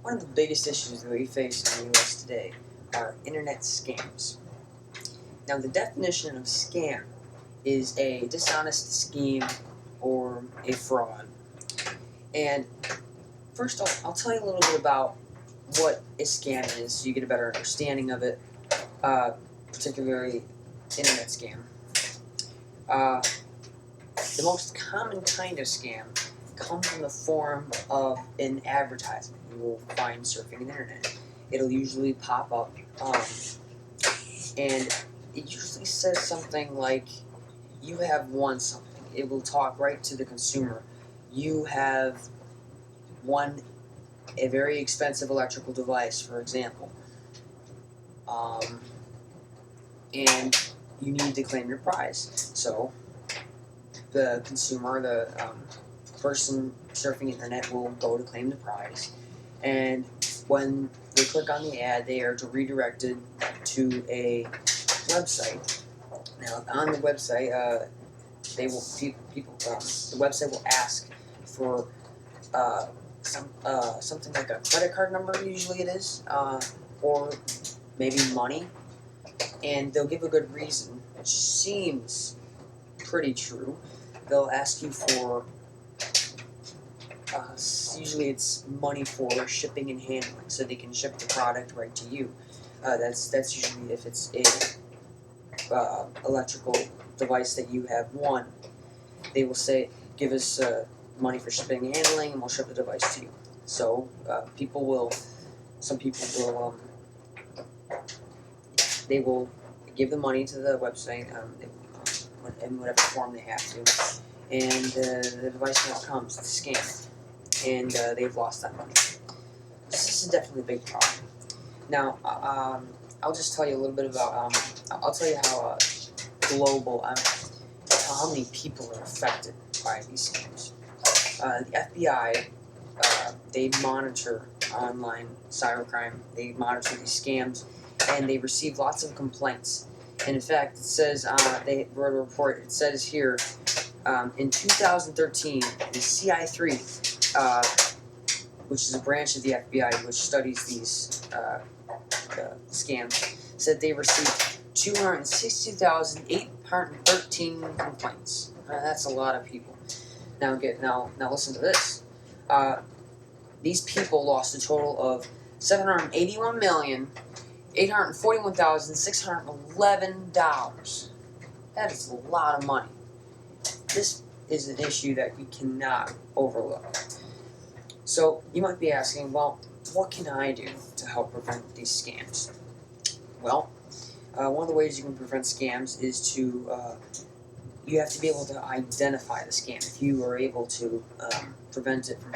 One of the biggest issues that we face in the U.S. today are internet scams. Now, the definition of scam is a dishonest scheme or a fraud. And first, I'll tell you a little bit about what a scam is so you get a better understanding of it, particularly internet scam. The most common kind of scam comes in the form of an advertisement you will find surfing the internet. It'll usually pop up, and it usually says something like, you have won something. It will talk right to the consumer. You have won a very expensive electrical device, for example, and you need to claim your prize. So the consumer, the person surfing the internet, will go to claim the prize, and when they click on the ad, they are redirected to a website. Now, on the website, the website will ask for something like a credit card number. Usually, it is, or maybe money, and they'll give a good reason, which seems pretty true. They'll ask you for, usually it's money for shipping and handling, so they can ship the product right to you. That's usually if it's a electrical device that you have won. They will say, give us money for shipping and handling, and we'll ship the device to you. So some people will, they will give the money to the website in whatever form they have to, and the device never comes. It's a scam, and they've lost that money. This is definitely a big problem. Now, I'll just tell you a little bit about, I'll tell you how global, how many people are affected by these scams. The FBI, they monitor online cybercrime, they monitor these scams, and they receive lots of complaints. And in fact, it says, they wrote a report, it says here, in 2013, the CI3, which is a branch of the FBI which studies these scams, said they received 260,813 complaints. That's a lot of people. Now listen to this. These people lost a total of $781,841,611. That is a lot of money. This is an issue that we cannot overlook. So you might be asking, well, what can I do to help prevent these scams? Well, one of the ways you can prevent scams is to, you have to be able to identify the scam. If you are able to prevent it from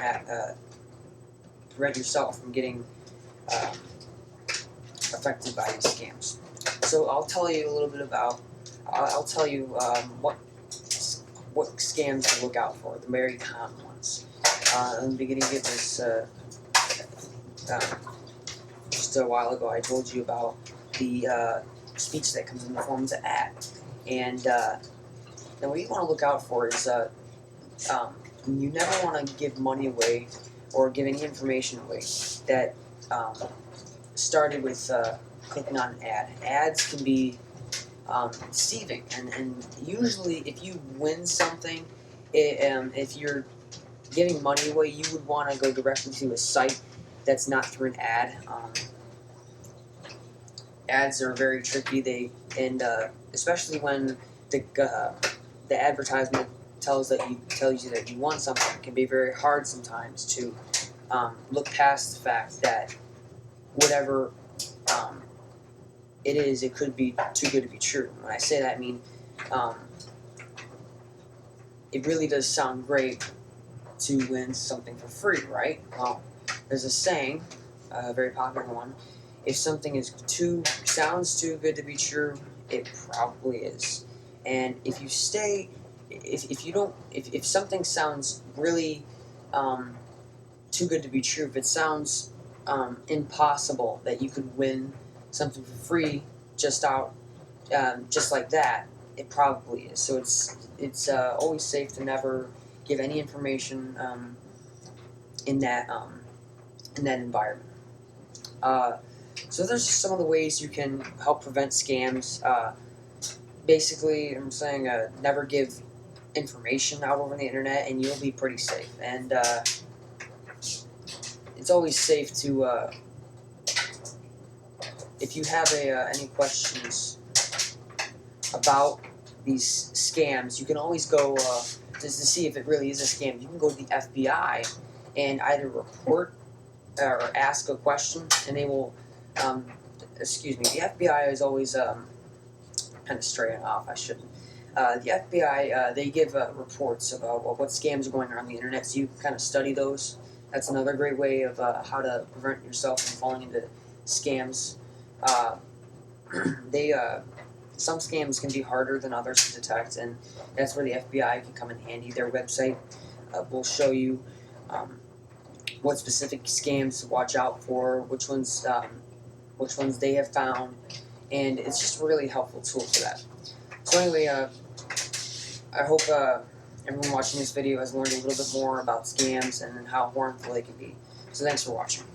prevent yourself from getting affected by these scams. So I'll tell you a little bit about, I'll tell you what scams to look out for, the very common ones. In the beginning of this, just a while ago, I told you about the speech that comes in the form of the ad. And then what you want to look out for is you never want to give money away or give any information away that started with clicking on an ad. Ads can be deceiving, and usually if you win something, if you're giving money away, you would want to go directly to a site that's not through an ad. Ads are very tricky. Especially when the advertisement tells you that you want something, it can be very hard sometimes to look past the fact that whatever it is, it could be too good to be true. When I say that, I mean it really does sound great to win something for free, right? Well, there's a saying, a very popular one: if something sounds too good to be true, it probably is. And if something sounds really too good to be true, if it sounds impossible that you could win something for free just like that, it probably is. So it's always safe to never give any information in that in that environment. So there's some of the ways you can help prevent scams. Basically, I'm saying never give information out over the internet, and you'll be pretty safe. And it's always safe to, if you have any questions about these scams, you can always go just to see if it really is a scam. You can go to the FBI and either report or ask a question, and they will. Excuse me. The FBI is always kind of straying off. I shouldn't. The FBI they give reports about what scams are going on the internet, so you can kind of study those. That's another great way of how to prevent yourself from falling into scams. They some scams can be harder than others to detect, and that's where the FBI can come in handy. Their website will show you what specific scams to watch out for, which ones they have found, and it's just a really helpful tool for that. So anyway, I hope everyone watching this video has learned a little bit more about scams and how harmful they can be. So thanks for watching.